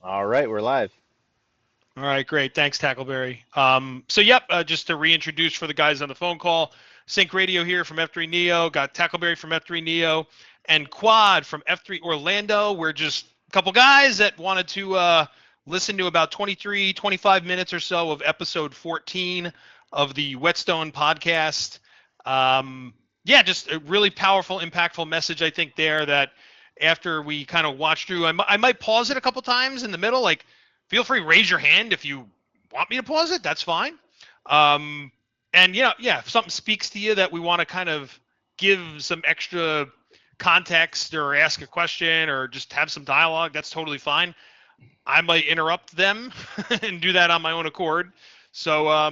All right, we're live. All right, great. Thanks, Tackleberry. Just to reintroduce for the guys on the phone call, Sync Radio here from F3 Neo, got Tackleberry from F3 Neo, and Quad from F3 Orlando. We're just a couple guys that wanted to listen to about 23, 25 minutes or so of episode 14 of the Whetstone podcast. Just a really powerful, impactful message, I think, there that after we kind of watch through, I might pause it a couple times in the middle, like, feel free to raise your hand if you want me to pause it. That's fine. Um, if something speaks to you that we want to kind of give some extra context or ask a question or just have some dialogue, that's totally fine. I might interrupt them and do that on my own accord. So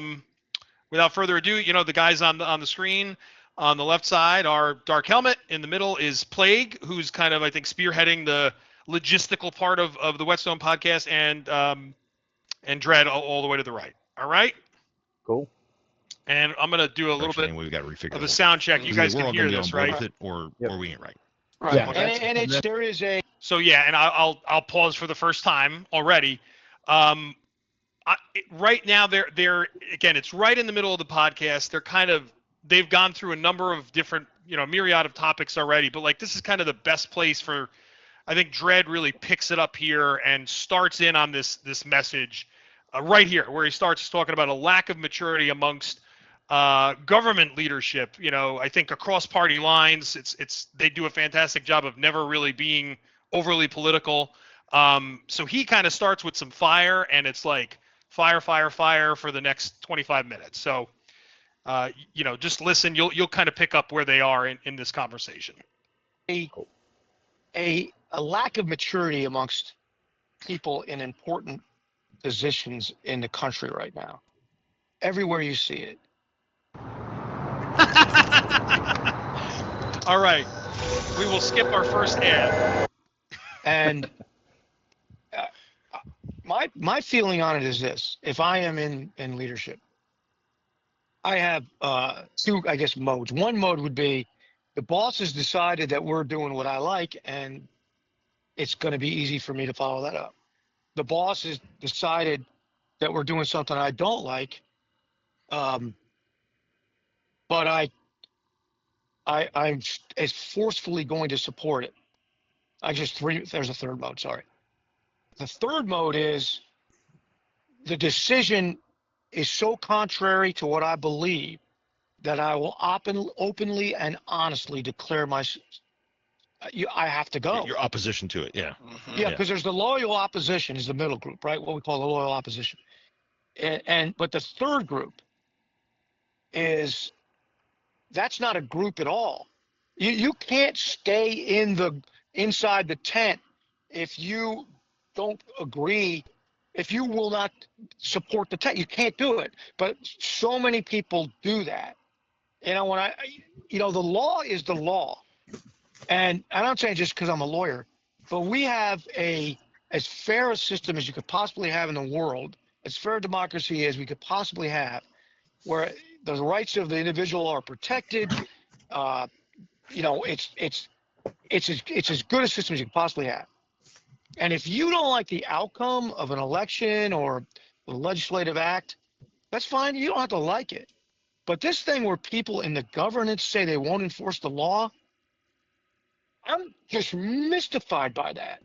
without further ado, the guys on the screen on the left side are Dark Helmet. In the middle is Plague, who's kind of, I think, spearheading the logistical part of the Whetstone podcast, and Dread all the way to the right. All right? Cool. And I'm going to do a little bit Anyway, we got to refigure of the a whole sound check. thing. You Either guys we're can all hear going to be on this, board right? with it, or Yep. we ain't right. Right. Yeah. And there is a. So, yeah, and I'll pause for the first time already. Right now, they're again, it's right in the middle of the podcast. They've gone through a number of different, myriad of topics already, but like this is kind of the best place for, I think Dredd really picks it up here and starts in on this message right here, where he starts talking about a lack of maturity amongst government leadership. I think across party lines, they do a fantastic job of never really being overly political. So he kind of starts with some fire, and it's like fire, fire, fire for the next 25 minutes. So just listen. You'll kind of pick up where they are in this conversation. a Cool. a lack of maturity amongst people in important positions in the country right now. Everywhere you see it. All right, we will skip our first ad. And uh, my feeling on it is this: if I am in leadership, I have two, I guess, modes. One mode would be the boss has decided that we're doing what I like, and it's going to be easy for me to follow that up. The boss has decided that we're doing something I don't like, um, but I'm as forcefully going to support it. There's a third mode. Sorry. The third mode is the decision is so contrary to what I believe that I will openly and honestly declare I have to go. Your opposition to it, yeah. Yeah, because there's the loyal opposition is the middle group, right? What we call the loyal opposition. But the third group is that's not a group at all. You can't stay inside the tent if you don't agree, if you will not support the tent. You can't do it. But so many people do that. The law is the law. And I'm not saying just because I'm a lawyer, but we have as fair a system as you could possibly have in the world, as fair a democracy as we could possibly have, where the rights of the individual are protected. Uh, it's as good a system as you could possibly have. And if you don't like the outcome of an election or a legislative act, that's fine. You don't have to like it. But this thing where people in the governance say they won't enforce the law, I'm just mystified by that.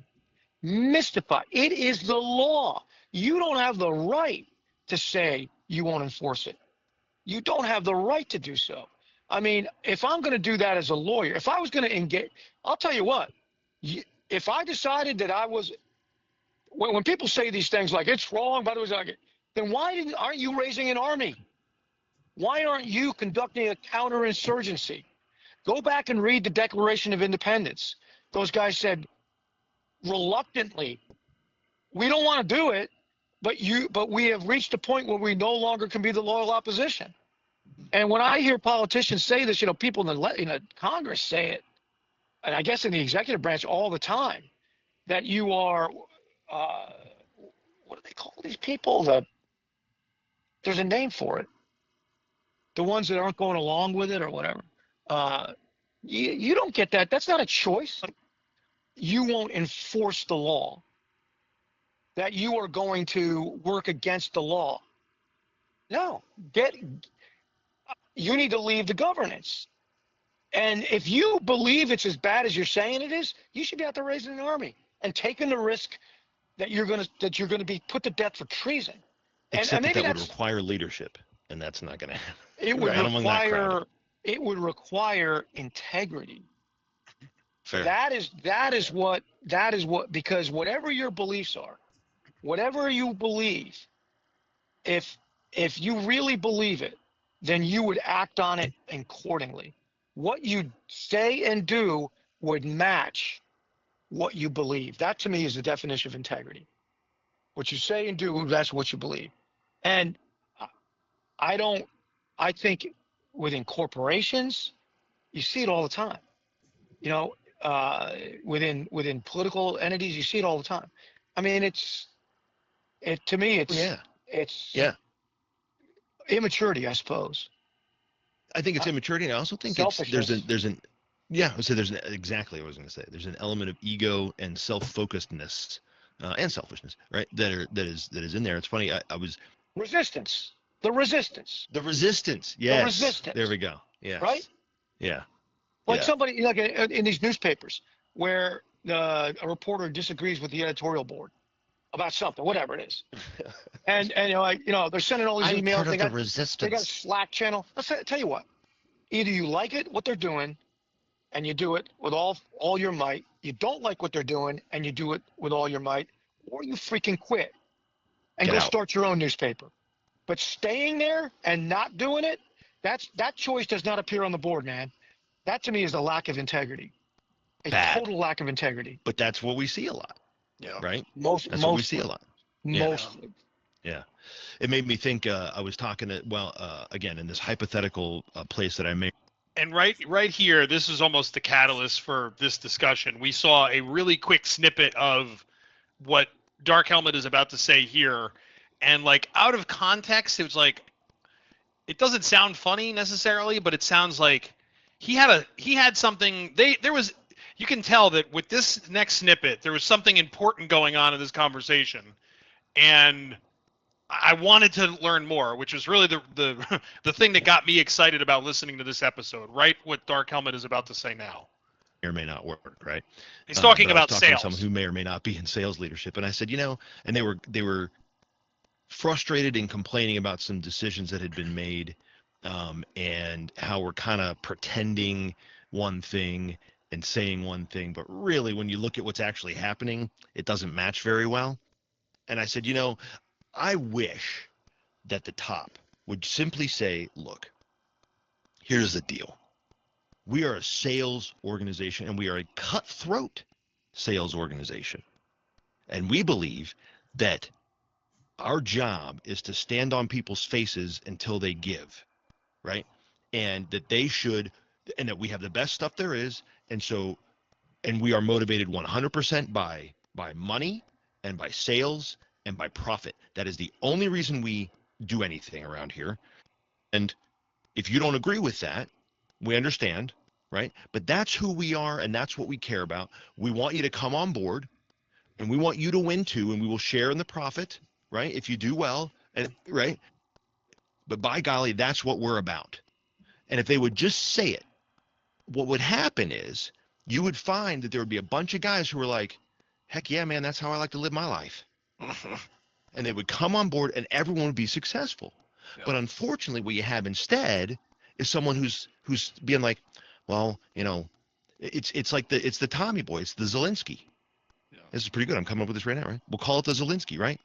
Mystified. It is the law. You don't have the right to say you won't enforce it. You don't have the right to do so. I mean, if I'm going to do that as a lawyer, if I was going to engage, I'll tell you what, if I decided that I was, when people say these things like it's wrong, by the way, then aren't you raising an army? Why aren't you conducting a counterinsurgency? Go back and read the Declaration of Independence. Those guys said reluctantly, we don't want to do it, but we have reached a point where we no longer can be the loyal opposition. And when I hear politicians say this, people in the Congress say it, and I guess in the executive branch all the time, that you are, what do they call these people? There's a name for it. The ones that aren't going along with it or whatever. You don't get that. That's not a choice. You won't enforce the law. that you are going to work against the law. No, you need to leave the governance. And if you believe it's as bad as you're saying it is, you should be out there raising an army and taking the risk that you're gonna be put to death for treason. Except maybe that would that's require leadership, and that's not going to happen. it would Not among that crowd. require integrity. Fair. That is what because whatever your beliefs are, whatever you believe, if you really believe it, then you would act on it accordingly. What you say and do would match what you believe. That to me is the definition of integrity. What you say and do, that's what you believe. And I think within corporations, you see it all the time. You know, within political entities, you see it all the time. I mean, to me, it's immaturity, I suppose. I think it's immaturity, and I also think there's an exactly what I was going to say. There's an element of ego and self-focusedness and selfishness, right? That is in there. It's funny. I was resistance. The resistance. Yes. The resistance. There we go. Yeah. Right. Yeah. Like somebody like in these newspapers where a reporter disagrees with the editorial board about something, whatever it is, and they're sending all these emails. They got a Slack channel. I'll tell you what. Either you like it, what they're doing, and you do it with all your might. You don't like what they're doing, and you do it with all your might, or you freaking quit and go start your own newspaper. But staying there and not doing it, that choice does not appear on the board, man. That to me is a lack of integrity, total lack of integrity. But that's what we see a lot. Yeah. Right. What we see a lot. Mostly. Yeah. It made me think. I was talking to again in this hypothetical place that I made. And right here, this is almost the catalyst for this discussion. We saw a really quick snippet of what Dark Helmet is about to say here, and like out of context, it was like it doesn't sound funny necessarily, but it sounds like he had something. You can tell that with this next snippet, there was something important going on in this conversation, and I wanted to learn more, which was really the thing that got me excited about listening to this episode. Right, what Dark Helmet is about to say now. May or may not work, right? He's talking about sales. Someone who may or may not be in sales leadership, and I said, and they were frustrated and complaining about some decisions that had been made, and how we're kind of pretending one thing and saying one thing, but really, when you look at what's actually happening, it doesn't match very well. And I said, I wish that the top would simply say, look, here's the deal. We are a sales organization, and we are a cutthroat sales organization. And we believe that our job is to stand on people's faces until they give, right? And that they should, and that we have the best stuff there is. And we are motivated 100% by money and by sales and by profit. That is the only reason we do anything around here. And if you don't agree with that, we understand, right? But that's who we are, and that's what we care about. We want you to come on board, and we want you to win too, and we will share in the profit, right? If you do well, and right? But by golly, that's what we're about. And if they would just say it, what would happen is you would find that there would be a bunch of guys who were like, heck yeah, man, that's how I like to live my life. And they would come on board, and everyone would be successful. Yep. But unfortunately, what you have instead is someone who's being like, well, it's like the Tommy boy, it's the Zelensky. Yeah. This is pretty good. I'm coming up with this right now, right? We'll call it the Zelensky, right?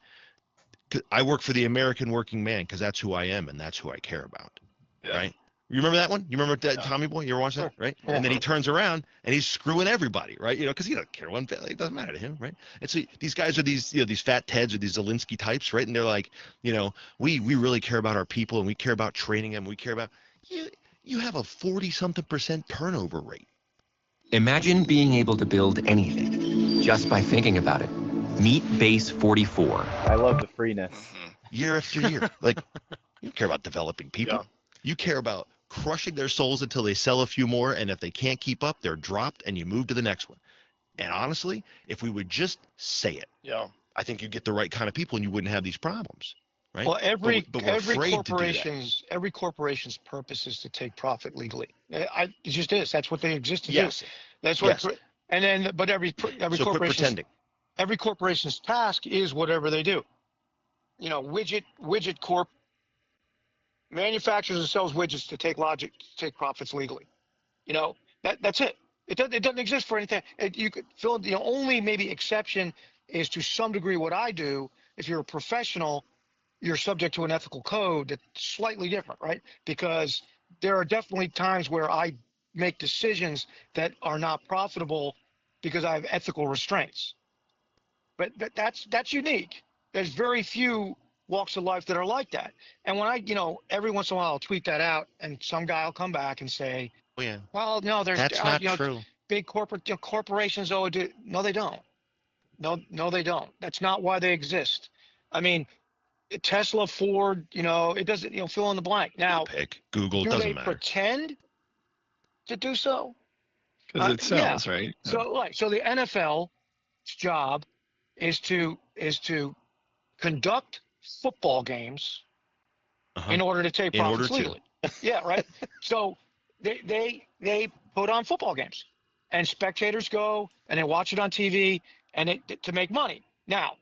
I work for the American working man because that's who I am and that's who I care about, right? You remember that one? You remember that Tommy boy? You ever watched that, right? Yeah. And then he turns around and he's screwing everybody, right? Because he doesn't care one bit. It doesn't matter to him, right? And so these guys are these fat Teds or these Zelensky types, right? And they're like, we really care about our people and we care about training them. We care about you have a 40-something% turnover rate. Imagine being able to build anything just by thinking about it. Meet Base 44. I love the freeness. Year after year. Like, you don't care about developing people. Yeah. You care about crushing their souls until they sell a few more, and if they can't keep up, they're dropped, and you move to the next one. And honestly, if we would just say it, I think you get the right kind of people and you wouldn't have these problems, right? Well, every but we're afraid to do that. every corporation's purpose is to take profit legally. It just is. That's what they exist to Yes. do. That's what. Yes. And then, but every So quit corporation's pretending. every corporation's task is whatever they do. You know, widget corp manufactures and sells widgets to take profits legally. You know, that's it. It doesn't exist for anything. You could fill the only maybe exception is to some degree what I do. If you're a professional, you're subject to an ethical code that's slightly different, right? Because there are definitely times where I make decisions that are not profitable because I have ethical restraints. But that's unique. There's very few walks of life that are like that. And when I, every once in a while I'll tweet that out, and some guy will come back and say, Oh, yeah. "Well, no, there's That's not true. big corporations owe it." No, they don't. No, they don't. That's not why they exist. I mean, Tesla, Ford, it doesn't, fill in the blank. Now, Pick Google, do doesn't they matter. pretend to do so? Because it sells, right? So the NFL's job is to conduct football games Uh-huh. in order to take In profits order to. legally. Yeah, right. So they put on football games, and spectators go and they watch it on TV, and to make money. Now,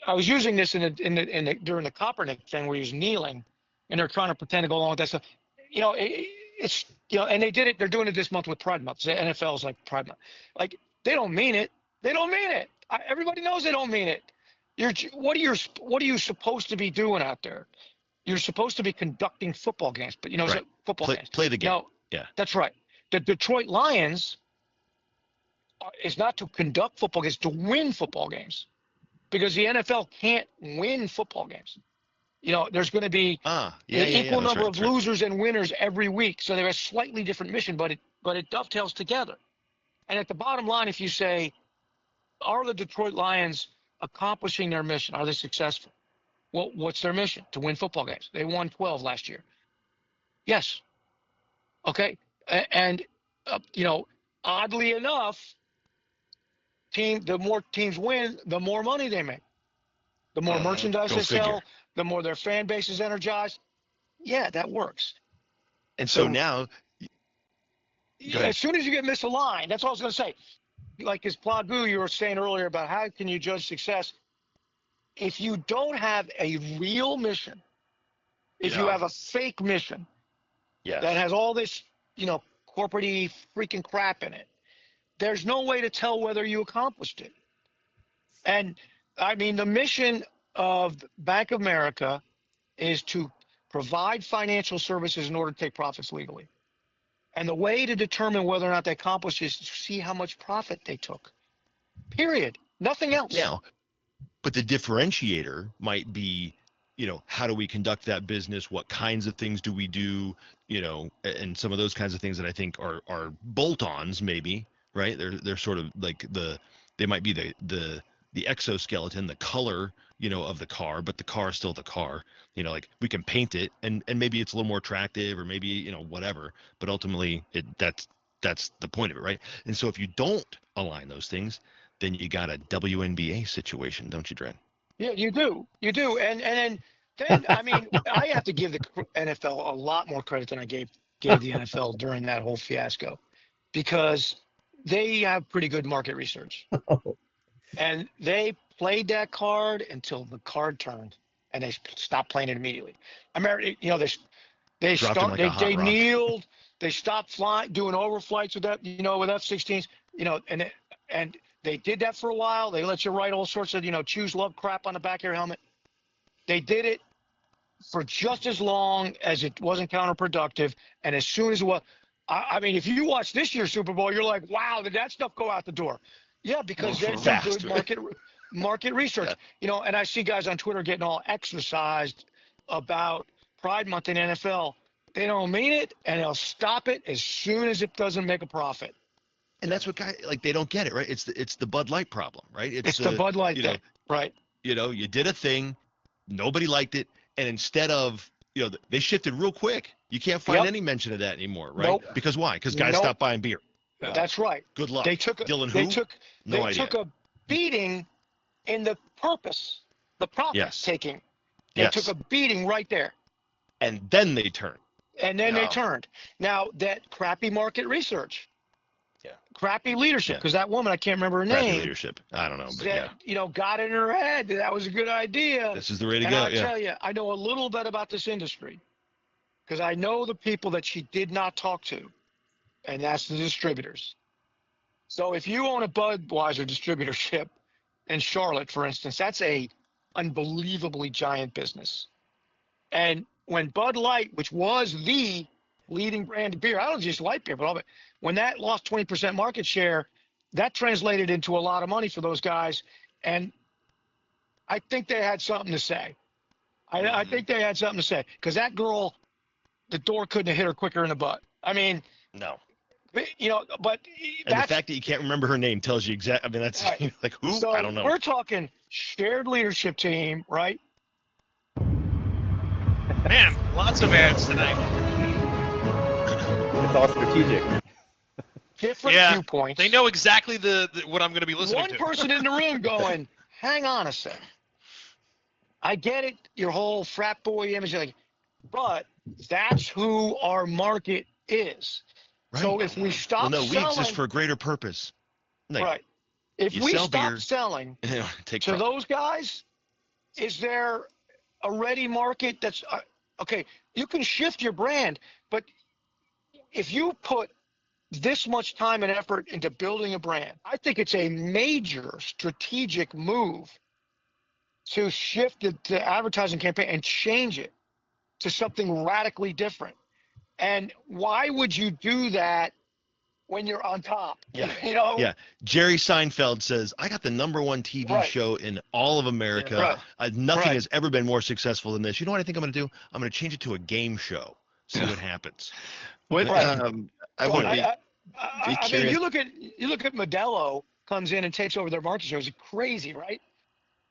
I was using this during the Kaepernick thing where he was kneeling, and they're trying to pretend to go along with that stuff. It's and they did it. They're doing it this month with Pride Month. The NFL's like Pride Month. Like, they don't mean it. They don't mean it. Everybody knows they don't mean it. What are you supposed to be doing out there? You're supposed to be conducting football games, but Right. football games. Play the game. No, Yeah. that's right. The Detroit Lions is not to conduct football games, to win football games, because the NFL can't win football games. There's going to be an equal number of losers and winners every week, so they're a slightly different mission, but it dovetails together. And at the bottom line, if you say, are the Detroit Lions accomplishing their mission? Are they successful? Well, what's their mission? To win football games. They won 12 last year. Yes. Okay. And oddly enough, the more teams win, the more money they make. The more merchandise Go they figure. sell, the more their fan base is energized. Yeah, that works. And so now, Go ahead. as soon as you get misaligned, that's all I was going to say. Like as Plagu, you were saying earlier about how can you judge success? If you don't have a real mission, if you Yeah. have a fake mission yes. that has all this, corporate-y freaking crap in it, there's no way to tell whether you accomplished it. And I mean, the mission of Bank of America is to provide financial services in order to take profits legally. And the way to determine whether or not they accomplished is to see how much profit they took. Period. Nothing else. Now, but the differentiator might be, how do we conduct that business? What kinds of things do we do? And some of those kinds of things that I think are bolt-ons, maybe, right? They're sort of like they might be the exoskeleton, the color, of the car, but the car is still the car. Like we can paint it and maybe it's a little more attractive or maybe, whatever, but ultimately that's the point of it, right? And so if you don't align those things, then you got a WNBA situation, don't you, Dren? Yeah, you do. And then I mean, I have to give the NFL a lot more credit than I gave the NFL during that whole fiasco, because they have pretty good market research. And they played that card until the card turned, and they stopped playing it immediately. I remember, they kneeled, they stopped flying, doing overflights with that, with F-16s, and they did that for a while. They let you write all sorts of, choose love crap on the back of your helmet. They did it for just as long as it wasn't counterproductive, and as soon as it was, I mean, if you watch this year's Super Bowl, you're like, wow, did that stuff go out the door? Yeah, because there's some good market research. Yeah. And I see guys on Twitter getting all exercised about Pride Month in NFL. They don't mean it, and they'll stop it as soon as it doesn't make a profit. And that's what they don't get it, right? It's the Bud Light problem, right? It's the Bud Light thing, right? You did a thing, nobody liked it, and instead of, they shifted real quick. You can't find any mention of that anymore, right? Nope. Because why? Because guys stopped buying beer. That's right. Good luck. They took Dylan they who? took No they idea. took a beating in the purpose, the profit Yes. taking. They Yes. took a beating right there. And then they turn. And then they Yeah. turned. Now, that crappy market research, Yeah. crappy leadership, Yeah. because that woman, I can't remember her Crappy name, leadership. I don't know, but said, yeah, got in her head that was a good idea. this is the way to And go. I'll Yeah. tell you, I know a little bit about this industry because I know the people that she did not talk to, and that's the distributors. So if you own a Budweiser distributorship in Charlotte, for instance, that's a unbelievably giant business. And when Bud Light, which was the leading brand of beer, I don't just light beer, but all of it, when that lost 20% market share, that translated into a lot of money for those guys. And I think they had something to say. I think they had something to say because that girl, the door couldn't have hit her quicker in the butt. I mean, No. but And the that's fact that you can't remember her name tells you exactly. I mean, that's right. like who? So I don't know. we're talking shared leadership team, right? Man, lots of ads tonight. It's all strategic. Different Yeah, viewpoints. They know exactly what I'm going to be listening One to. person in the room going, hang on a sec. I get it, your whole frat boy image, but that's who our market is. Right. So if we stop Well, no, we selling, exist for a greater purpose. Like, right? If you we sell stop beer, selling take to profit. those guys, is there a ready market that's okay? You can shift your brand, but if you put this much time and effort into building a brand, I think it's a major strategic move to shift the advertising campaign and change it to something radically different. And why would you do that when you're on top? Yeah. You know? Yeah. Jerry Seinfeld says, I got the #1 TV Right. show in all of America. Right. Nothing Right. has ever been more successful than this. You know what I think I'm going to do? I'm going to change it to a game show. See what happens. What Right. I So would be I mean, curious. you look at Modelo comes in and takes over their market share. It's crazy, right?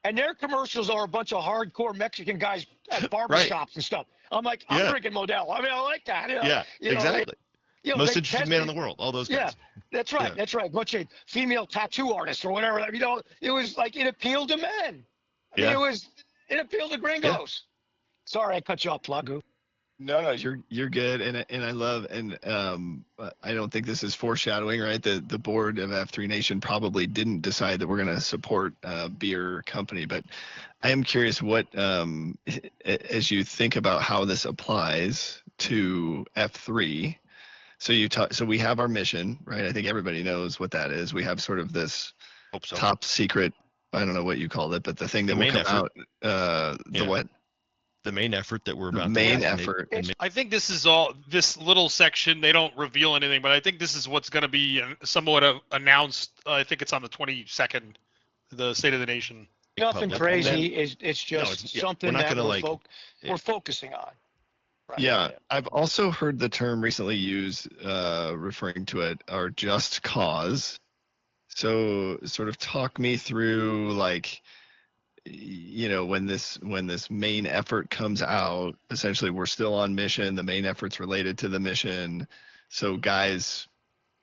And their commercials are a bunch of hardcore Mexican guys at barbershops and stuff. I'm like, I'm Yeah. drinking Modelo. I mean, I like that. Yeah, exactly. they Most interesting test man it. in the world. All those Yeah, guys. that's right. Yeah. That's right. Bunch of female tattoo artists or whatever. It was like it appealed to men. I mean, Yeah. it appealed to gringos. Sorry, I cut you off, Plug. No, you're good, and I love, and I don't think this is foreshadowing, right? The board of F3 Nation probably didn't decide that we're going to support a beer company, but I am curious what, as you think about how this applies to F3. So we have our mission, right? I think everybody knows what that is. We have sort of this Hope so. top secret, I don't know what you called it, but the thing that The will main come effort. out, the Yeah. what? The main effort that we're The about main to effort. I think this is all this little section. They don't reveal anything, but I think this is what's going to be somewhat announced. I think it's on the 22nd, the State of the Nation. Nothing public. crazy. It's just we're something not that gonna we're focusing on. Right. Yeah, I've also heard the term recently used referring to it, our just cause. So sort of talk me through like, when this main effort comes out, essentially we're still on mission. The main effort's related to the mission. So guys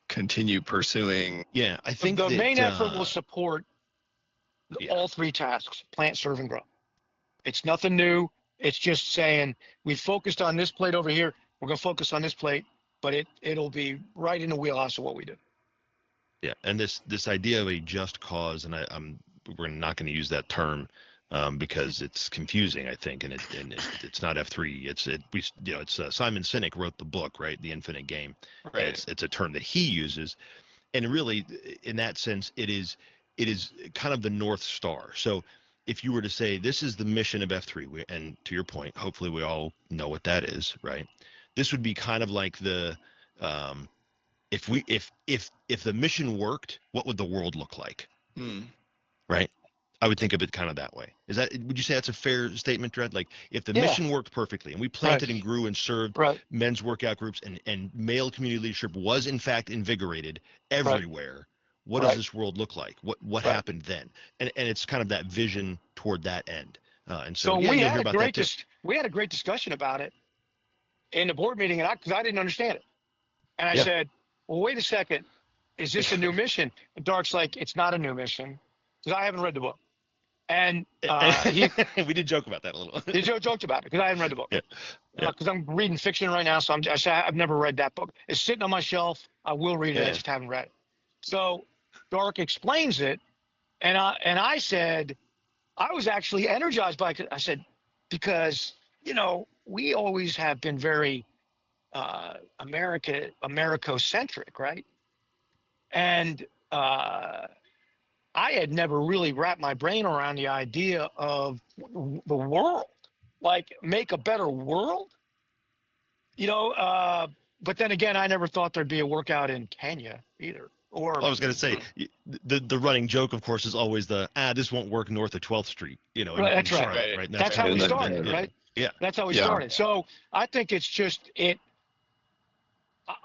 continue pursuing. Yeah, I think the that, main effort will support yeah. all three tasks: plant, serve, and grow. It's nothing new. It's just saying we focused on this plate over here. We're going to focus on this plate, but it'll be right in the wheelhouse of what we do. Yeah, and this idea of a just cause, and we're not going to use that term because it's confusing, I think, and it's not F3. It's Simon Sinek wrote the book, right, The Infinite Game. Right. It's a term that he uses, and really, in that sense, it is kind of the North Star. So if you were to say this is the mission of F3, and to your point, hopefully we all know what that is, right? This would be kind of like the if the mission worked, what would the world look like? Right? I would think of it kind of that way. Would you say that's a fair statement, Dredd? Like if the mission worked perfectly and we planted and grew and served men's workout groups and male community leadership was in fact invigorated everywhere, what does this world look like? What happened then? And it's kind of that vision toward that end. And so we you'll had hear about that too. We had a great discussion about it in the board meeting, because I didn't understand it. And I said, well, wait a second. Is this a new mission? And Dark's like, it's not a new mission, because I haven't read the book. And We did joke about that a little. he joked about it because I haven't read the book. Yeah. Yeah. Because I'm reading fiction right now, so I've never read that book. It's sitting on my shelf. I will read it. I Yeah. just haven't read it. So Dark explains it, and I said I was actually energized by it. I said because we always have been very Americocentric, right? And I had never really wrapped my brain around the idea of the world, like make a better world, but then again, I never thought there'd be a workout in Kenya either. Or I was going to say the running joke, of course, is always this won't work north of 12th Street, Right, in that's right. Charlotte, right? And that's how we and started, then- right? Yeah. That's how we Yeah. started. So I think it's just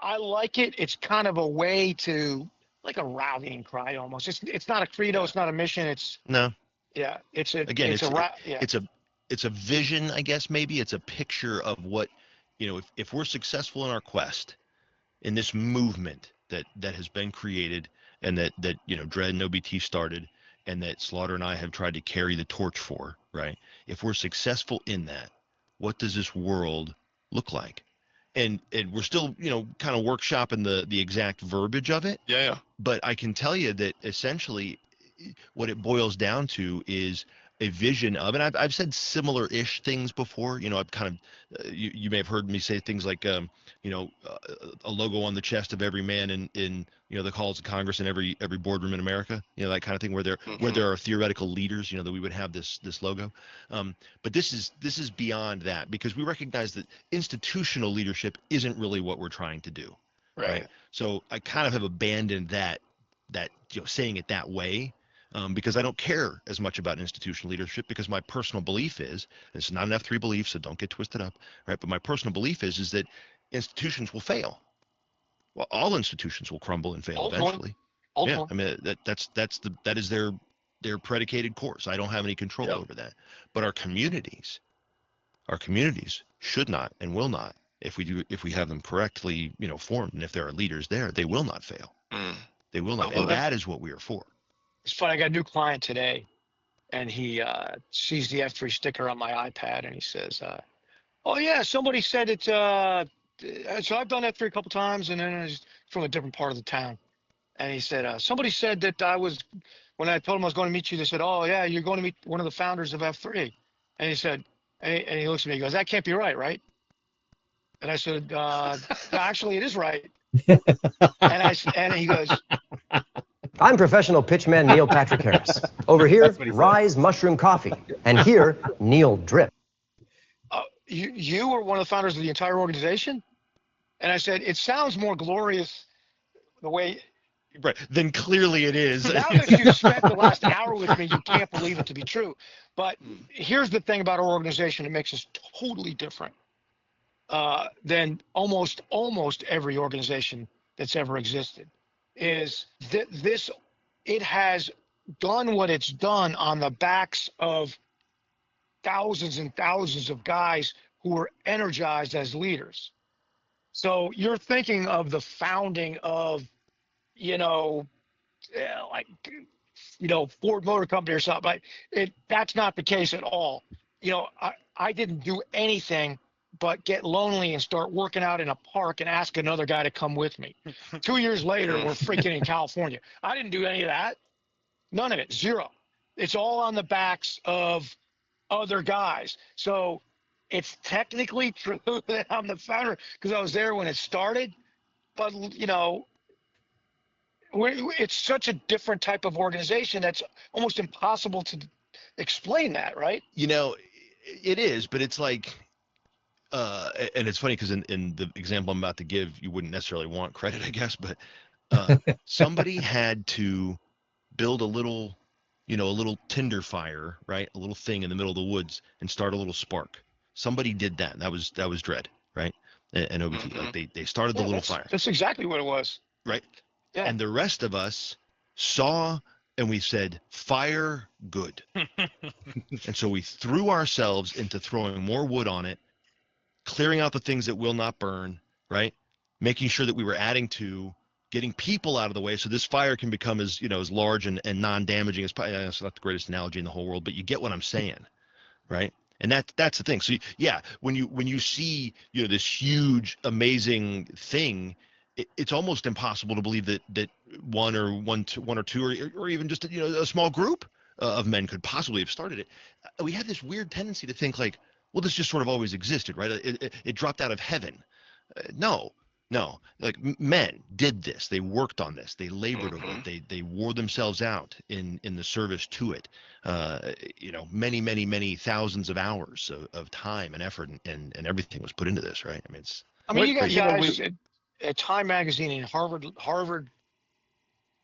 I like it. It's kind of a way to like a rallying cry almost. It's not a credo. It's not a mission. It's No. yeah. It's a Again, yeah. It's a vision, I guess. Maybe it's a picture of what, if we're successful in our quest, in this movement that has been created, and that Dredd and OBT started, and that Slaughter and I have tried to carry the torch for, right? If we're successful in that, what does this world look like? And we're still, kind of workshopping the exact verbiage of it. Yeah. But I can tell you that essentially what it boils down to is a vision of, and I've said similar-ish things before. I've kind of, you may have heard me say things like, a logo on the chest of every man in the halls of Congress and every boardroom in America, that kind of thing, where there are theoretical leaders, that we would have this logo. But this is beyond that, because we recognize that institutional leadership isn't really what we're trying to do. Right. So I kind of have abandoned that saying it that way. Because I don't care as much about institutional leadership, because my personal belief is, and it's not an F3 belief, so don't get twisted up, right? But my personal belief is that institutions will fail. Well, all institutions will crumble and fail eventually. Yeah, I mean that is their predicated course. I don't have any control over that. But our communities should not and will not, if we have them correctly, formed, and if there are leaders there, they will not fail. They will not, and that is what we are for. It's funny. I got a new client today, and he sees the F3 sticker on my iPad, and he says, "Oh yeah, somebody said it." So I've done F3 a couple times, and then it's from a different part of the town. And he said, "Somebody said that when I told him I was going to meet you, they said, oh yeah, you're going to meet one of the founders of F3." And he said, and he looks at me, he goes, "That can't be right, right?" And I said, "No, actually, it is right." And he goes, I'm professional pitchman Neil Patrick Harris. Over here, Rise Mushroom Coffee. And here, Neil Drip. You were one of the founders of the entire organization?" And I said, "It sounds more glorious the way." Right. Then clearly it is. Now that you spent the last hour with me, you can't believe it to be true. But here's the thing about our organization that makes us totally different than almost every organization that's ever existed, is that it has done what it's done on the backs of thousands and thousands of guys who were energized as leaders. So you're thinking of the founding of, Ford Motor Company or something. That's not the case at all. I didn't do anything but get lonely and start working out in a park and ask another guy to come with me. 2 years later, we're freaking in California. I didn't do any of that. None of it. Zero. It's all on the backs of other guys. So it's technically true that I'm the founder because I was there when it started. But, it's such a different type of organization that's almost impossible to explain that, right? It is, but it's like, and it's funny because in the example I'm about to give, you wouldn't necessarily want credit, I guess, but somebody had to build a little tinder fire, right? A little thing in the middle of the woods and start a little spark. Somebody did that. That was Dredd, right? And OBT, like they started the little fire. That's exactly what it was. Right. Yeah. And the rest of us saw and we said, fire good. And so we threw ourselves into throwing more wood on it, clearing out the things that will not burn, right? Making sure that we were adding to getting people out of the way so this fire can become as as large and non-damaging as possible. It's not the greatest analogy in the whole world, but you get what I'm saying, right? And that's the thing. So yeah, when you see this huge amazing thing, it's almost impossible to believe that one or two or even just a small group of men could possibly have started it. We have this weird tendency to think like, well, this just sort of always existed, right? It dropped out of heaven. No, like men did this. They worked on this. They labored over it. They wore themselves out in the service to it. Many thousands of hours of time and effort and everything was put into this, right? I mean, it's. I mean, you got you know, guys at Time Magazine and Harvard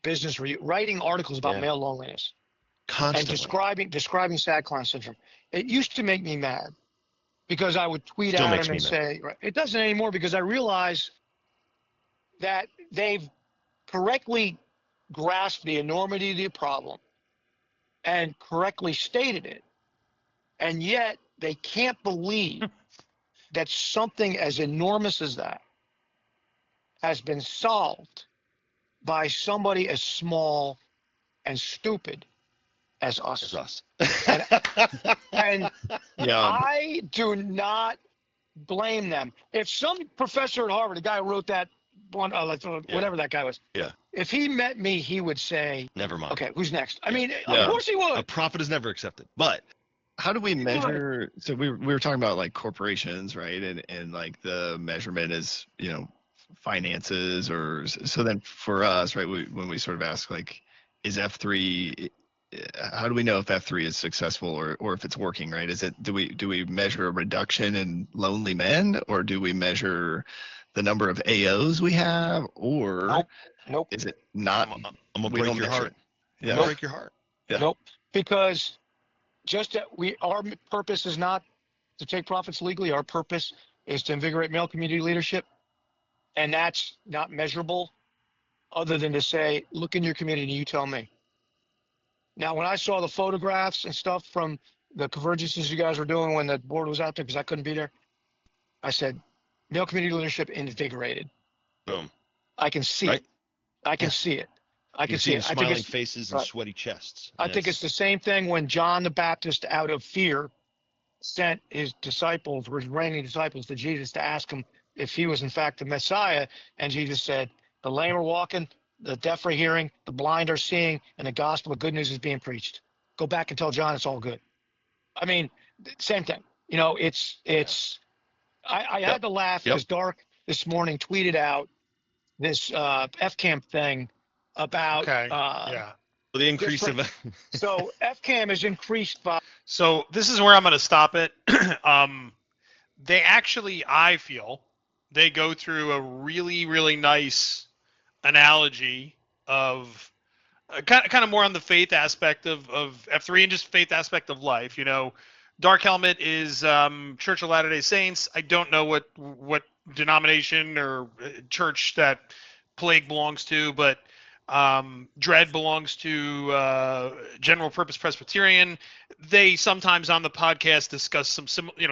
Business Review writing articles about Yeah. male loneliness Constantly. and describing sad clown syndrome. It used to make me mad because I would tweet Still at makes him me and mad. say, right, it doesn't anymore because I realize that they've correctly grasped the enormity of the problem and correctly stated it. And yet they can't believe that something as enormous as that has been solved by somebody as small and stupid as us. It's us. And Yeah. I do not blame them. If some professor at Harvard, the guy who wrote that one, whatever that guy was, Yeah. if he met me, he would say, Never mind. okay, who's next? I Yeah. mean, Yeah. of course he A would. profit is never accepted. But How do we measure? So we were talking about like corporations, right? And like the measurement is, finances or so then for us, right? When we sort of ask like, is F3, how do we know if F3 is successful or if it's working, right? Do we measure a reduction in lonely men or do we measure the number of AOs we have or Nope. is it not? I'm gonna we break don't your measure heart. it. I'm Yeah. gonna break your heart. Yeah. Nope. Because just that our purpose is not to take profits legally. Our purpose is to invigorate male community leadership. And that's not measurable other than to say, look in your community, you tell me. Now, when I saw the photographs and stuff from the convergences you guys were doing when the board was out there, because I couldn't be there, I said, male community leadership invigorated. Boom. I can see Right? it. I can Yeah. see it. I You can see see it. I think smiling it's faces and right. sweaty chests. I and think it's the same thing when John the Baptist, out of fear, sent his disciples, his reigning disciples, to Jesus to ask him if he was in fact the Messiah. And Jesus said, the lame are walking, the deaf are hearing, the blind are seeing, and the gospel of good news is being preached. Go back and tell John it's all good. I mean, same thing. I had to laugh because Dark this morning tweeted out this FCAM thing about Okay. the increase of so FCAM is increased by So this is where I'm going to stop it. They actually, I feel, they go through a really, really nice analogy of kind of more on the faith aspect of F3 and just faith aspect of life. Dark Helmet is Church of Latter-day Saints. I don't know what denomination or church that Plague belongs to, but Dread belongs to General Purpose Presbyterian. They sometimes on the podcast discuss some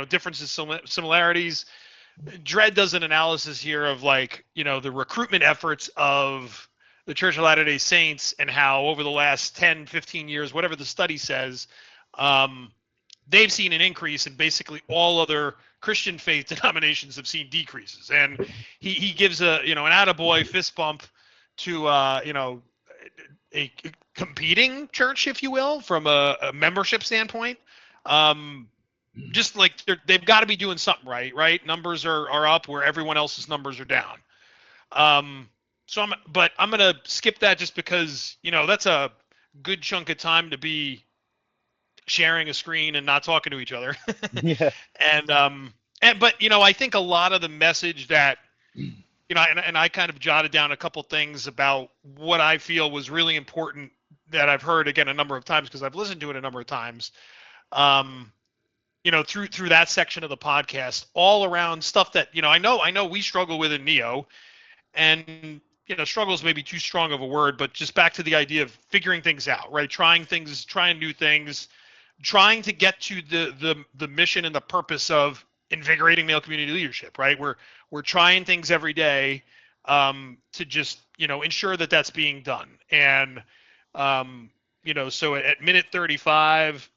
differences, similarities. Dread does an analysis here of the recruitment efforts of the Church of Latter-day Saints and how over the last 10, 15 years, whatever the study says, they've seen an increase and basically all other Christian faith denominations have seen decreases. And he gives an attaboy fist bump to a competing church, if you will, from a membership standpoint. Just like they've got to be doing something right? Numbers are up where everyone else's numbers are down. I'm gonna skip that just because that's a good chunk of time to be sharing a screen and not talking to each other. Yeah. But I think a lot of the message that and I kind of jotted down a couple things about what I feel was really important that I've heard again a number of times because I've listened to it a number of times. Through that section of the podcast, all around stuff that I know we struggle with in Neo, and struggle is maybe too strong of a word, but just back to the idea of figuring things out, right? Trying new things, trying to get to the mission and the purpose of invigorating male community leadership, right? We're trying things every day, to just, ensure that that's being done. And, so at minute 35,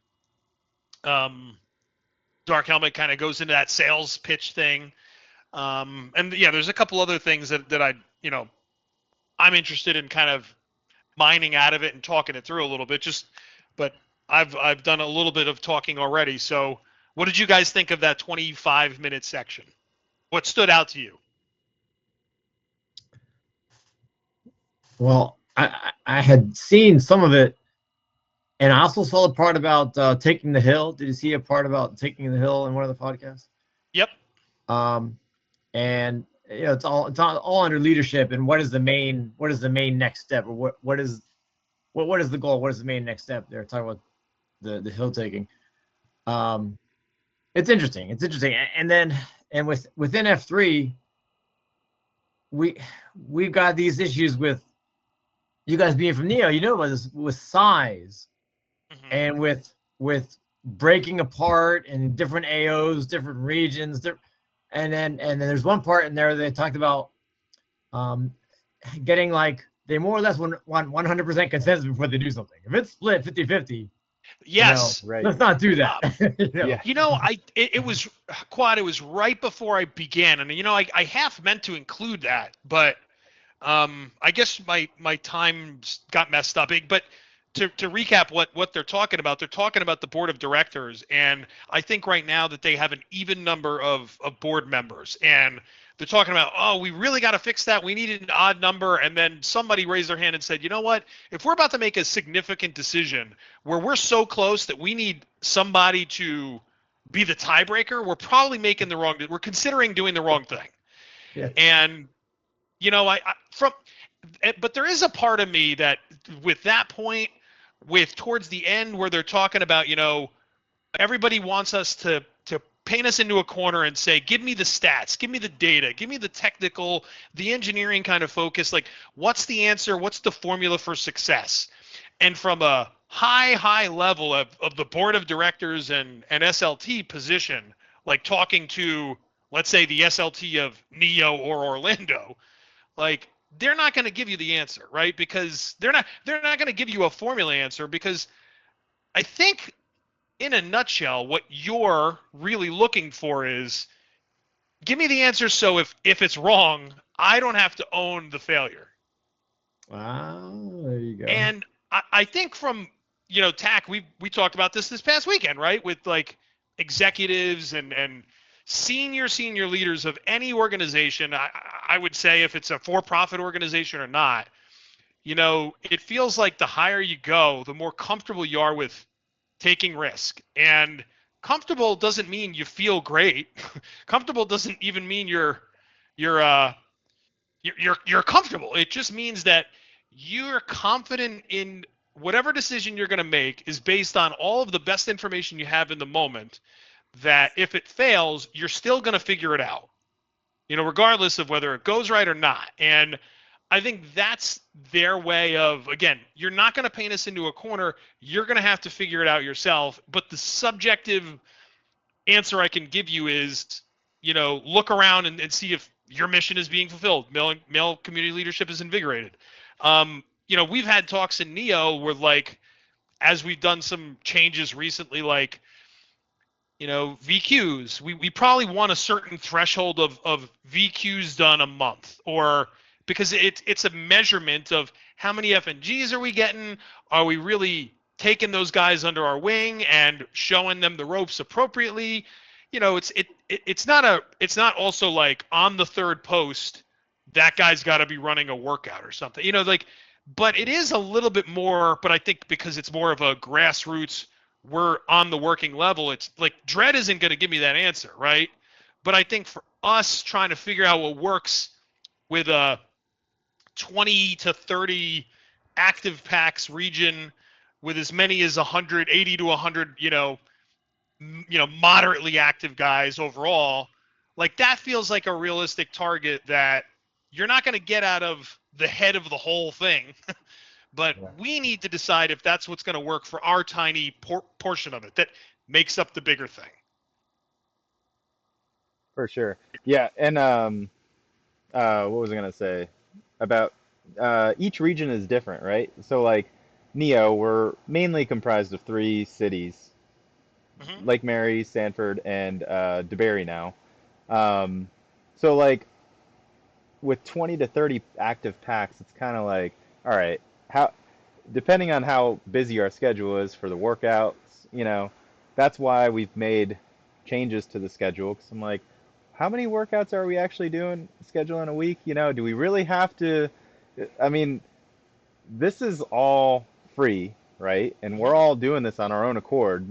Dark Helmet kind of goes into that sales pitch thing. And yeah, there's a couple other things that I'm interested in kind of mining out of it and talking it through a little bit. But I've done a little bit of talking already. So what did you guys think of that 25-minute section? What stood out to you? Well, I had seen some of it, and I also saw the part about taking the hill. Did you see a part about taking the hill in one of the podcasts? Yep. And it's all under leadership. And what is the main next step, or what is the goal? What is the main next step? They're talking about the hill taking. It's interesting. And then within F3, we've got these issues with you guys being from Neo, about this with size, and with breaking apart in different AOs, different regions, and then there's one part in there they talked about getting they more or less want 100% consensus before they do something. If it's split 50-50, yes, right. Let's not do that. Yeah. It was Quad. It was right before I began, and I half meant to include that, but I guess my time got messed up. But to recap what they're talking about the board of directors, and I think right now that they have an even number of board members, and they're talking about, oh, we really got to fix that. We need an odd number. And then somebody raised their hand and said, you know what? If we're about to make a significant decision where we're so close that we need somebody to be the tiebreaker, we're probably we're considering doing the wrong thing. Yeah. And, but there is a part of me that with that point, towards the end where they're talking about, everybody wants us to paint us into a corner and say, give me the stats, give me the data, give me the technical, the engineering kind of focus. Like, what's the answer? What's the formula for success? And from a high level of the board of directors and SLT position, like talking to, let's say, the SLT of Neo or Orlando, like, they're not going to give you the answer, right? Because they're not going to give you a formula answer, because I think, in a nutshell, what you're really looking for is, give me the answer so if it's wrong, I don't have to own the failure. Wow, there you go. And I think from, TAC, we talked about this past weekend, right? With executives and senior leaders of any organization. I would say if it's a for-profit organization or not, it feels like the higher you go, the more comfortable you are with taking risk. And comfortable doesn't mean you feel great. Comfortable doesn't even mean you're comfortable. It just means that you're confident in whatever decision you're going to make is based on all of the best information you have in the moment, that if it fails, you're still going to figure it out, regardless of whether it goes right or not. And I think that's their way of, again, you're not going to paint us into a corner. You're going to have to figure it out yourself. But the subjective answer I can give you is, look around and see if your mission is being fulfilled. Male community leadership is invigorated. We've had talks in Neo where, as we've done some changes recently, VQs, we probably want a certain threshold of VQs done a month, or because it's a measurement of how many FNGs are we getting? Are we really taking those guys under our wing and showing them the ropes appropriately? It's not also like on the third post, that guy's got to be running a workout or something, but it is a little bit more, but I think because it's more of a grassroots, we're on the working level. It's like Dread isn't going to give me that answer, right? But I think for us trying to figure out what works with a 20 to 30 active PAX region with as many as 180 to 100, moderately active guys overall, that feels like a realistic target that you're not going to get out of the head of the whole thing. But we need to decide if that's what's going to work for our tiny portion of it that makes up the bigger thing. For sure. Yeah. And what was I gonna say about each region is different, right? So like Neo, we're mainly comprised of 3 cities: Hmm. Lake Mary, Sanford, and DeBerry now. Um, so like with 20 to 30 active packs, it's kind of like, all right, how depending on how busy our schedule is for the workouts, you know, that's why we've made changes to the schedule. Because I'm like, how many workouts are we actually doing scheduling a week? You know, do we really have to? I mean, this is all free, right? And we're all doing this on our own accord.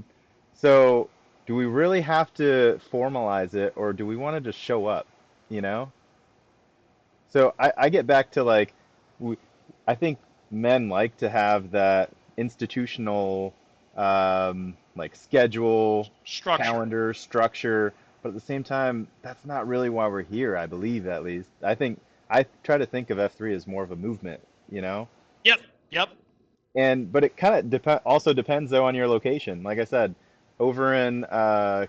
So, do we really have to formalize it, or do we want to just show up? You know? So I get back to like, we, I think men like to have that institutional like schedule, Structure. calendar, structure, but at the same time, that's not really why we're here, I believe at least. I think I try to think of F3 as more of a movement, you know? Yep. Yep. And but it kind of also depends though on your location. Like I said, over in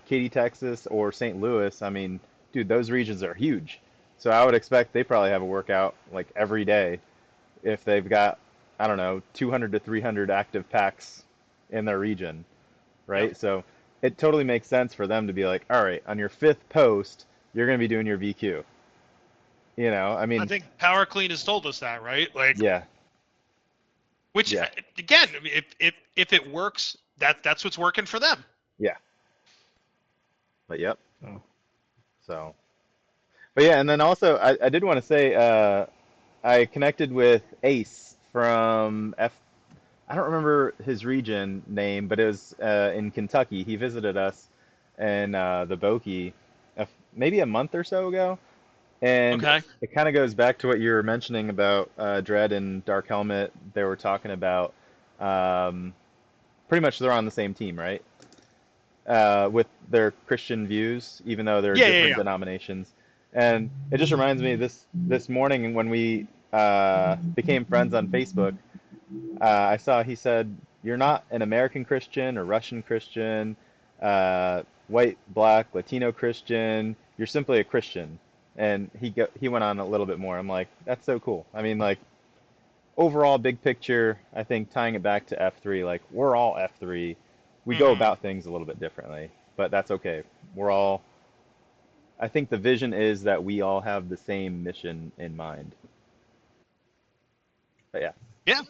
Katy, Texas or St. Louis, I mean, dude, those regions are huge. So I would expect they probably have a workout like every day if they've got, I don't know, 200 to 300 active packs in their region, Yep. right? So it totally makes sense for them to be like, all right, on your 5th post, you're going to be doing your VQ. You know, I I mean, think Power Clean has told us that, right? Like, yeah, which yeah, again, if it works, that's what's working for them. yeah. But yep. Oh. So. But yeah, and then also I did want to say I connected with Ace from F. I don't remember his region name, but it was in Kentucky. He visited us in the Bokie maybe a month or so ago, and Okay. it kind of goes back to what you were mentioning about Dread and Dark Helmet. They were talking about pretty much they're on the same team, right? With their Christian views, even though they're Yeah. Yeah. different Yeah. denominations. And it just reminds me this morning when we became friends on Facebook, I saw he said, "You're not an American Christian or Russian Christian, white, black, Latino Christian. You're simply a Christian." And he went on a little bit more. I'm like, that's so cool. I mean, like overall, big picture, I think tying it back to F3, like we're all F3. We go Hmm. about things a little bit differently, but that's okay. We're all, I think the vision is that we all have the same mission in mind. But yeah, Yeah.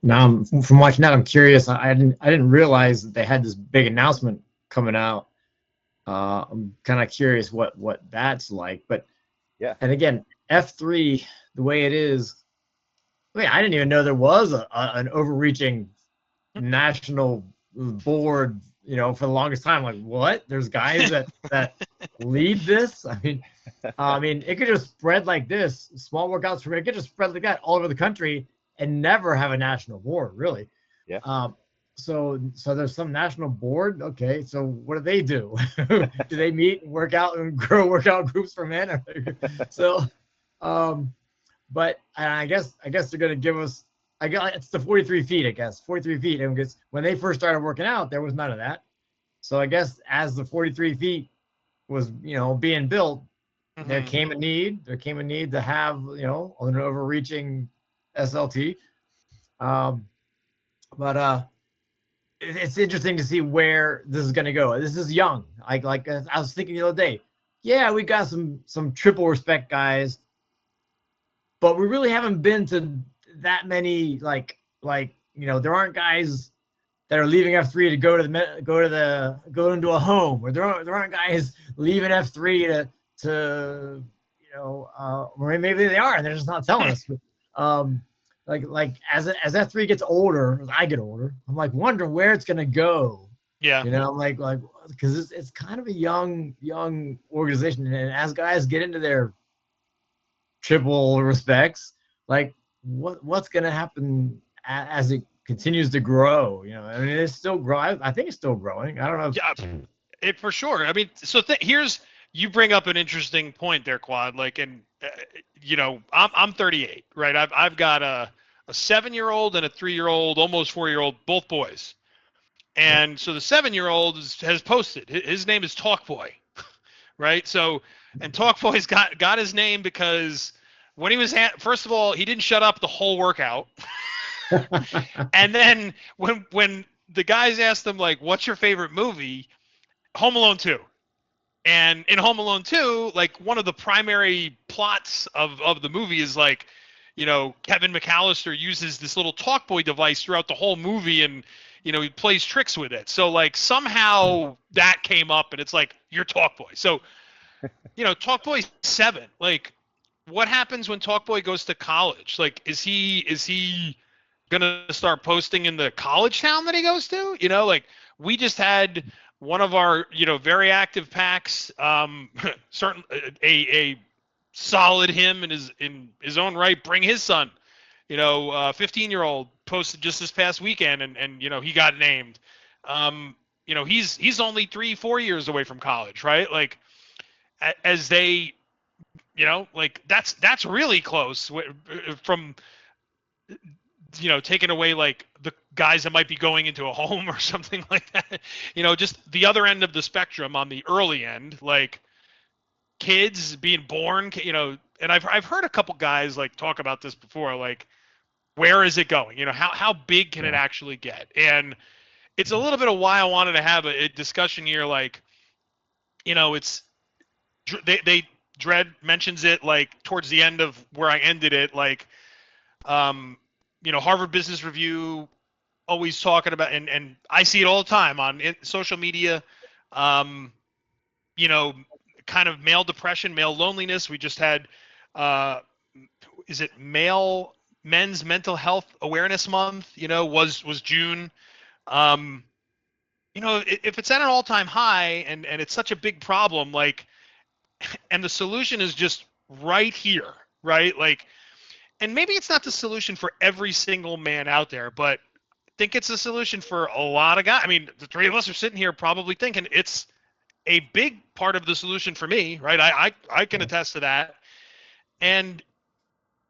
Now, from watching that, I'm curious. I didn't realize that they had this big announcement coming out. I'm kind of curious what that's like. But yeah, and again, F3, the way it is, I mean, I didn't even know there was an overreaching national board. For the longest time, like what? There's guys that lead this. I mean, it could just spread like this. Small workouts for me, it could just spread like that all over the country and never have a national board, really. yeah. So there's some national board. Okay, so what do they do? Do they meet and work out and grow workout groups for men? So, but I guess they're gonna give us. I guess it's the 43 feet. I guess 43 feet. And because when they first started working out, there was none of that. So I guess as the 43 feet was being built, there Hmm. came a need. There came a need to have an overreaching SLT. Um, but it's interesting to see where this is going to go. This is young. Like I was thinking the other day. Yeah, we got some triple respect guys, but we really haven't been to that many. There aren't guys that are leaving F3 to go into a home, or there aren't guys leaving F3 to or maybe they are and they're just not telling us. But, like as F3 gets older, as I get older, I'm like wondering where it's gonna go. Yeah. I'm like because it's kind of a young organization, and as guys get into their triple respects, like what's gonna happen as it continues to grow? I mean, it's still growing. I think it's still growing. I don't know. Yeah. It for sure. I mean, so here's you bring up an interesting point there, Quad. Like, and I'm 38, right? I've got a 7-year-old and a 3-year-old, almost 4-year-old, both boys. And so the 7-year-old has posted. His name is Talk Boy, right? So, and Talkboy's got his name because when he was first of all, he didn't shut up the whole workout, and then when the guys asked him like, "What's your favorite movie?" Home Alone 2. And in Home Alone 2, like one of the primary plots of the movie is like, Kevin McAllister uses this little Talkboy device throughout the whole movie, and he plays tricks with it. So like somehow that came up, and it's like, you're Talkboy. So Talkboy's 7. Like, what happens when Talkboy goes to college? Like, is he gonna start posting in the college town that he goes to? Like we just had one of our very active PAX, certain a solid him in his own right, bring his son, 15-year-old posted just this past weekend, and he got named. He's only 3-4 years away from college, right? Like as they, like that's really close from taking away like the guys that might be going into a home or something like that. Just the other end of the spectrum on the early end, like kids being born, and I've heard a couple guys like talk about this before, like where is it going? How big can it actually get? And it's a little bit of why I wanted to have a discussion here, like, it's they Dredd mentions it like towards the end of where I ended it, like Harvard Business Review always talking about, and I see it all the time on social media, kind of male depression, male loneliness. We just had, is it men's mental health awareness month, was June. If it's at an all-time high and it's such a big problem, like, and the solution is just right here, right? Like, and maybe it's not the solution for every single man out there, but I think it's a solution for a lot of guys. I mean, the 3 of us are sitting here probably thinking it's a big part of the solution for me, right? I can attest to that. And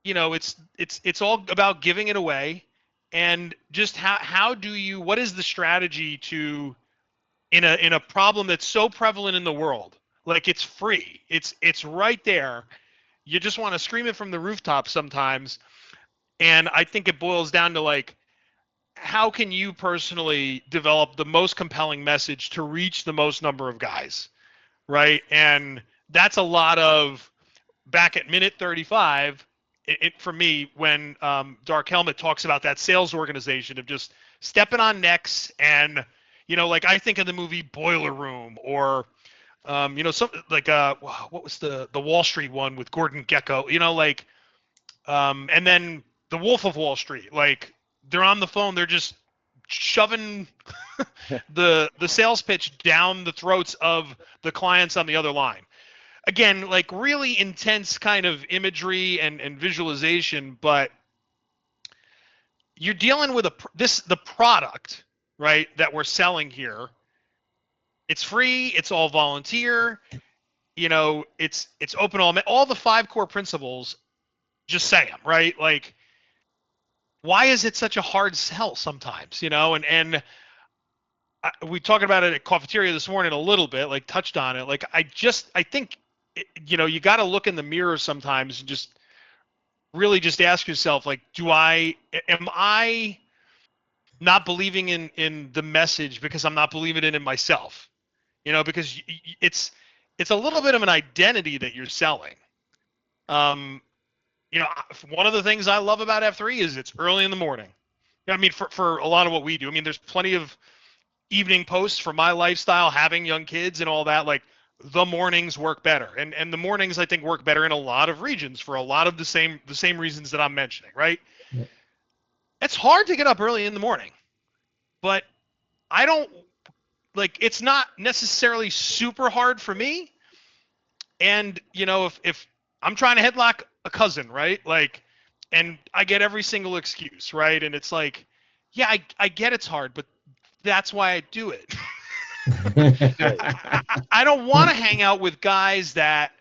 it's all about giving it away, and just how do you, what is the strategy to, in a problem that's so prevalent in the world, like it's free, it's right there. You just want to scream it from the rooftop sometimes. And I think it boils down to like, how can you personally develop the most compelling message to reach the most number of guys, right? And that's a lot of, back at minute 35, for me, when Dark Helmet talks about that sales organization of just stepping on necks, and like I think of the movie Boiler Room, or some like what was the Wall Street one with Gordon Gekko, like and then the Wolf of Wall Street, like they're on the phone, they're just shoving the sales pitch down the throats of the clients on the other line. Again, like really intense kind of imagery and visualization, but you're dealing with the product, right, that we're selling here. It's free, it's all volunteer, it's open all the 5 core principles. Just say them, right? Like, why is it such a hard sell sometimes, and we talked about it at cafeteria this morning a little bit, like touched on it. Like, I think, you got to look in the mirror sometimes and just really just ask yourself, like, am I not believing in the message because I'm not believing it in myself? Because it's a little bit of an identity that you're selling. One of the things I love about F3 is it's early in the morning. I mean, for a lot of what we do, I mean, there's plenty of evening posts for my lifestyle, having young kids and all that. Like, the mornings work better, and the mornings I think work better in a lot of regions for a lot of the same reasons that I'm mentioning, right? Yeah. It's hard to get up early in the morning, but I don't like, it's not necessarily super hard for me. And if I'm trying to headlock a cousin, right, like, and I get every single excuse, right, and it's like, yeah, I get it's hard, but that's why I do it. I don't want to hang out with guys that,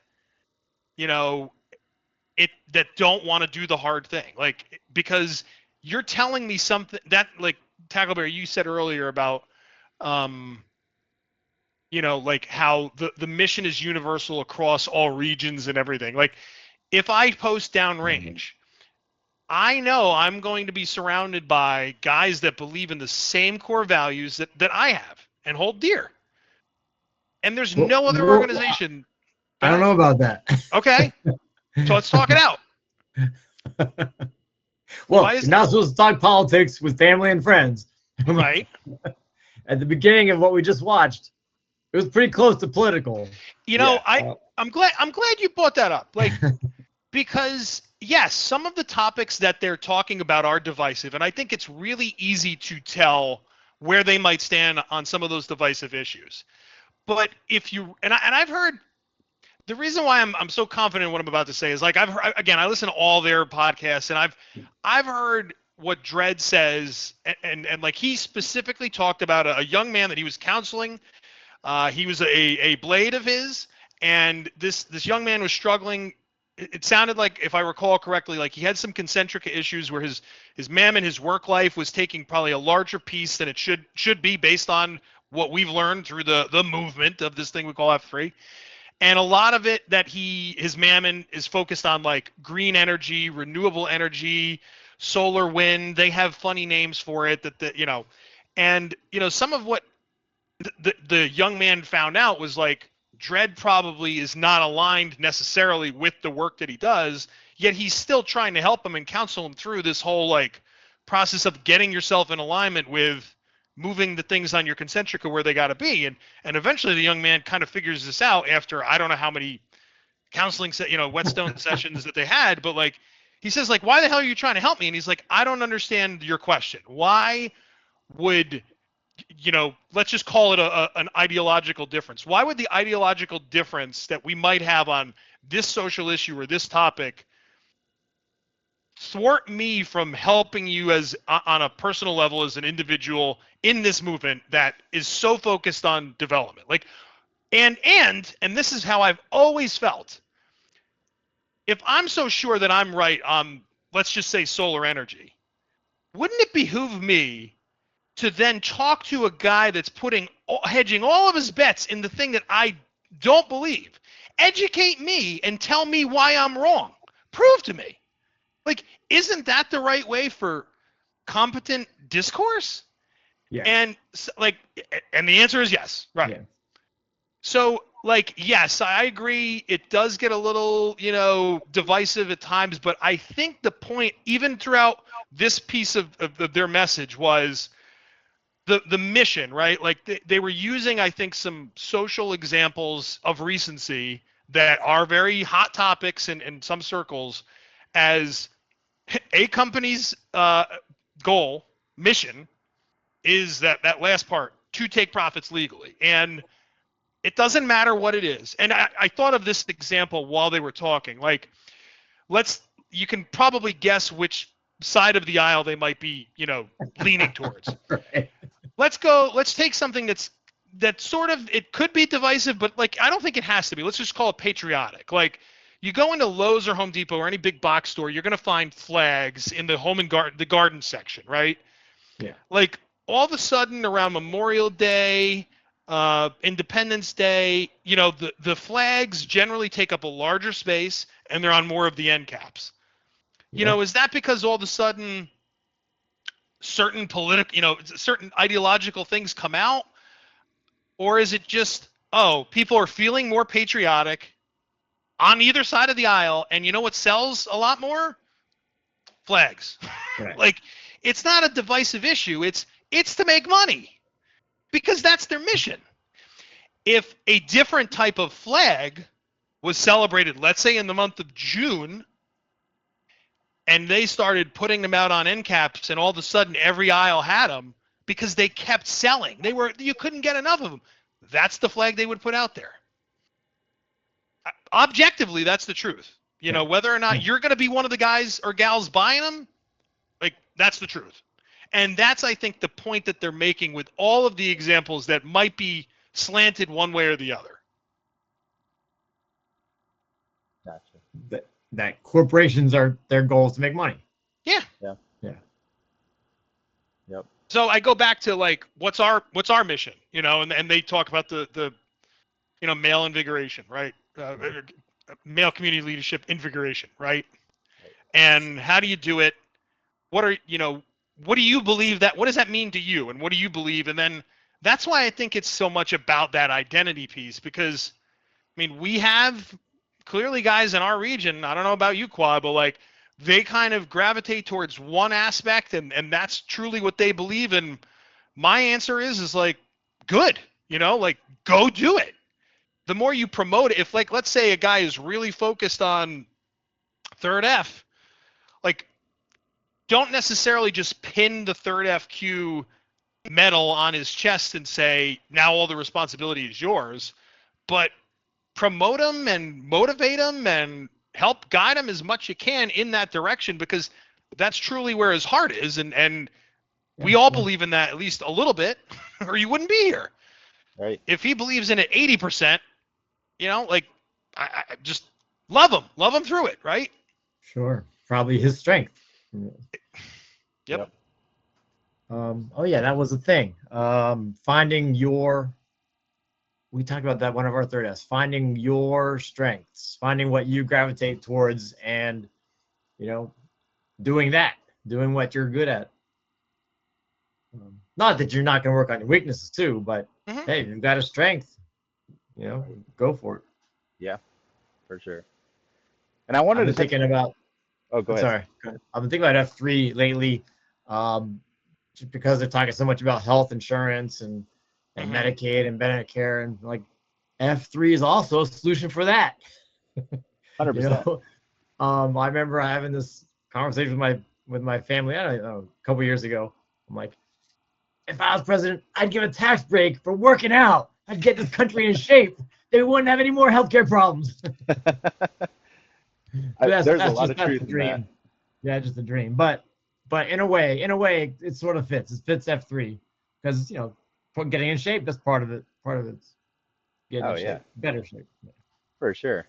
that don't want to do the hard thing. Like, because you're telling me something that, like, Tackleberry, you said earlier about, You know, like how the mission is universal across all regions and everything. Like if I post downrange, I know I'm going to be surrounded by guys that believe in the same core values that I have and hold dear. And there's no other Well, organization. I don't know about that. Okay. So let's talk it out. Well, Why you're is not supposed to talk politics with family and friends. right? At the beginning of what we just watched, it was pretty close to political. You know, Yeah. I'm glad you brought that up. Like, because yes, some of the topics that they're talking about are divisive, and I think it's really easy to tell where they might stand on some of those divisive issues. But if you and I've heard the reason why I'm so confident in what I'm about to say is like I've heard, again, I listen to all their podcasts, and I've heard what Dredd says, and like he specifically talked about a young man that he was counseling. He was a blade of his, and this young man was struggling. It sounded like, if I recall correctly, like he had some concentric issues where his ma'am and his work life was taking probably a larger piece than it should be based on what we've learned through the movement of this thing we call F3. And a lot of it that his mammon is focused on like green energy, renewable energy, solar, wind. They have funny names for it and some of what the young man found out was like Dredd probably is not aligned necessarily with the work that he does, yet he's still trying to help him and counsel him through this whole like process of getting yourself in alignment with moving the things on your concentrica where they got to be. And eventually the young man kind of figures this out after I don't know how many counseling Whetstone sessions that they had, but like he says, like, why the hell are you trying to help me? And he's like, I don't understand your question. Why would let's just call it an ideological difference. Why would the ideological difference that we might have on this social issue or this topic thwart me from helping you as on a personal level as an individual in this movement that is so focused on development? Like, and this is how I've always felt. If I'm so sure that I'm right on, let's just say, solar energy, wouldn't it behoove me to then talk to a guy that's hedging all of his bets in the thing that I don't believe? Educate me and tell me why I'm wrong. Prove to me. Like, isn't that the right way for competent discourse? Yeah. And the answer is yes. Right. Yeah. So, like, yes, I agree. It does get a little, divisive at times, but I think the point, even throughout this piece of their message, was the mission, right? Like they were using, I think, some social examples of recency that are very hot topics in some circles as a company's goal, mission, is that last part, to take profits legally. And it doesn't matter what it is. And I thought of this example while they were talking. Like, you can probably guess which side of the aisle they might be, leaning towards. Right. Let's take something that's sort of, it could be divisive, but like I don't think it has to be. Let's just call it patriotic. Like, you go into Lowe's or Home Depot or any big box store, you're going to find flags in the home and garden section, right? Yeah. Like, all of a sudden around Memorial Day, Independence Day, the flags generally take up a larger space and they're on more of the end caps. Yeah. Is that because all of a sudden certain certain ideological things come out? Or is it just, people are feeling more patriotic on either side of the aisle, and you know what sells a lot more? Flags. Right. Like, it's not a divisive issue. It's to make money because that's their mission. If a different type of flag was celebrated, let's say in the month of June, and they started putting them out on end caps, and all of a sudden every aisle had them because they kept selling. You couldn't get enough of them. That's the flag they would put out there. Objectively, that's the truth. Whether or not you're going to be one of the guys or gals buying them, like, that's the truth. And that's, I think, the point that they're making with all of the examples that might be slanted one way or the other. Gotcha. That corporations their goal is to make money. Yeah. Yeah. Yeah. Yep. So I go back to like, what's our mission, and they talk about the male invigoration, right? Male community leadership invigoration, right? And how do you do it? What do you believe that? What does that mean to you? And what do you believe? And then that's why I think it's so much about that identity piece, because I mean, we have clearly guys in our region. I don't know about you, Quad, but like they kind of gravitate towards one aspect, and that's truly what they believe in. My answer is like, good, like go do it. The more you promote it, if like, let's say a guy is really focused on third F, like don't necessarily just pin the third FQ medal on his chest and say, now all the responsibility is yours, but promote him and motivate him and help guide him as much you can in that direction, because that's truly where his heart is. And we all believe in that at least a little bit, or you wouldn't be here. Right. If he believes in it 80%, like I just love him through it, right? Sure. Probably his strength. Yep. Oh yeah, that was the thing. Finding your, we talked about that, one of our third S, finding your strengths, finding what you gravitate towards, and doing what you're good at. Not that you're not going to work on your weaknesses too, but hey, you've got a strength, go for it. Yeah, for sure. And I wanted I've been to thinking about. Oh, go ahead. Sorry. Go ahead. I've been thinking about F3 lately, just because they're talking so much about health insurance and Medicaid and Medicare, and like F3 is also a solution for that. 100%. I remember having this conversation with my family, I don't know, a couple years ago. I'm like, if I was president, I'd give a tax break for working out. I'd get this country in shape. They wouldn't have any more healthcare problems. There's a lot of truth in that. Yeah, just a dream. But in a way, it sort of fits. It fits F3 because getting in shape. That's part of it. Part of it's getting in shape, better shape. Yeah. For sure,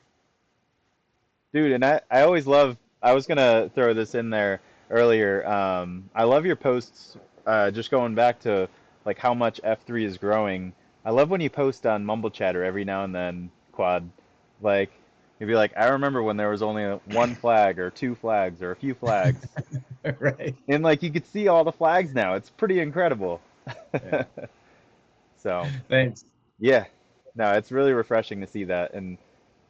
dude. And I always love. I was gonna throw this in there earlier. I love your posts. Just going back to like how much F3 is growing. I love when you post on Mumble Chatter every now and then, Quad. Like you'd be like, I remember when there was only one flag or two flags or a few flags. Right. And like you could see all the flags now. It's pretty incredible. Yeah. So thanks. Yeah. No, it's really refreshing to see that. And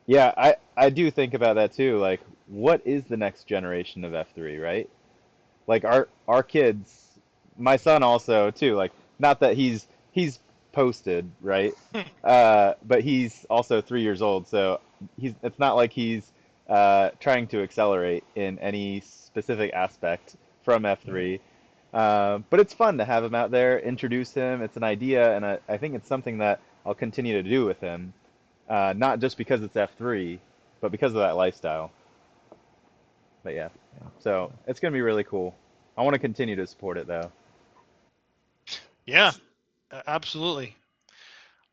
yeah, I do think about that too. Like, what is the next generation of F3, right? Like our kids, my son also too, like not that he's posted, right? But he's also 3 years old, so it's not like he's trying to accelerate in any specific aspect from F3. But it's fun to have him out there, introduce him. It's an idea, and I think it's something that I'll continue to do with him. Not just because it's F3, but because of that lifestyle. But yeah, so it's going to be really cool. I want to continue to support it, though. Yeah, absolutely.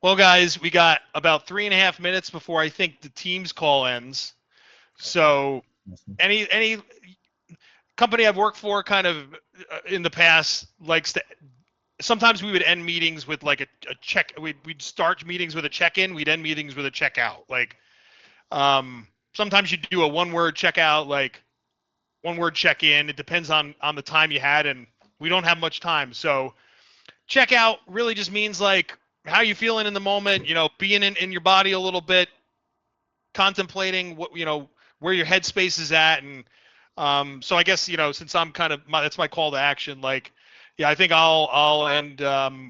Well, guys, we got about 3.5 minutes before I think the team's call ends. So any company I've worked for kind of in the past likes to, sometimes we would end meetings with like a check. We'd start meetings with a check-in. We'd end meetings with a check-out. Like sometimes you do a one-word check-out, like one-word check-in. It depends on the time you had, and we don't have much time. So check-out really just means like how you feeling in the moment, being in your body a little bit, contemplating what, where your headspace is at. And so I guess, since I'm kind of, that's my call to action. Like, yeah, I think I'll end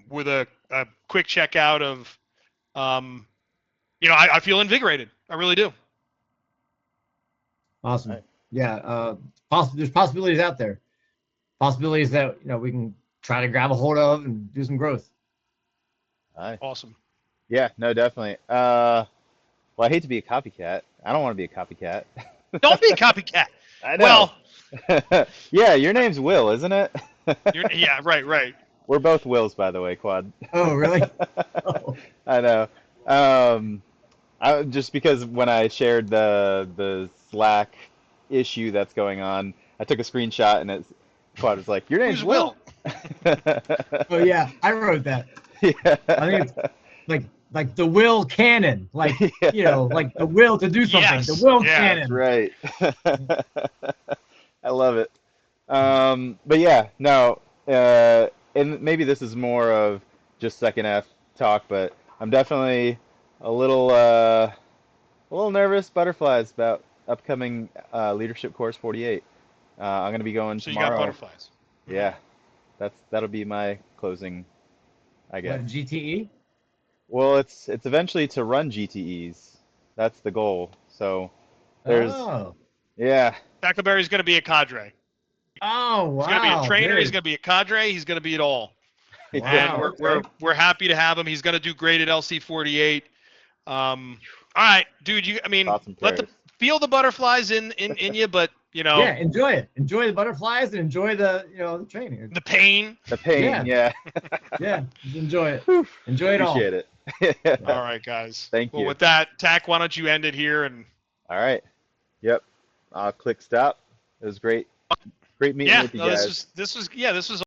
with a quick checkout of, I feel invigorated. I really do. Awesome. Right. Yeah. There's possibilities out there. Possibilities that, we can try to grab a hold of and do some growth. Right. Awesome. Yeah, no, definitely. Well, I hate to be a copycat. I don't want to be a copycat. Don't be a copycat. I know. Well, yeah, your name's Will, isn't it? Yeah, right. We're both Wills, by the way, Quad. Oh, really? Oh. I know. Just because when I shared the Slack issue that's going on, I took a screenshot and Quad was like, "Your name's Who's Will?" Oh yeah, I wrote that. Yeah. I think it's like the will cannon, like like the will to do something. Yes, The will yeah. That's cannon. right. I love it. But yeah, no, and maybe this is more of just second half talk, but I'm definitely a little nervous, butterflies about upcoming Leadership Course 48. I'm gonna be going So you got tomorrow. butterflies. Yeah, that'll be my closing, I guess. What GTE? Well, it's eventually to run GTEs. That's the goal. So there's Oh. yeah. Tackleberry's going to be a cadre. Oh He's going to be a wow, trainer. He's dude. going to be a cadre. He's going to be it all. Yeah. And Wow. Okay. we're happy to have him. He's going to do great at LC 48. All right, dude. I mean, Thoughts and prayers. feel the butterflies in you, but Yeah, enjoy it. Enjoy the butterflies and enjoy the the training. the pain. The pain, yeah. Yeah, just enjoy it. Whew. Enjoy it all. Appreciate it. All right, guys. Thank well, you. with that, Tack, why don't you end it here? And All right. Yep. I'll click stop. It was great. Great meeting with you guys. This was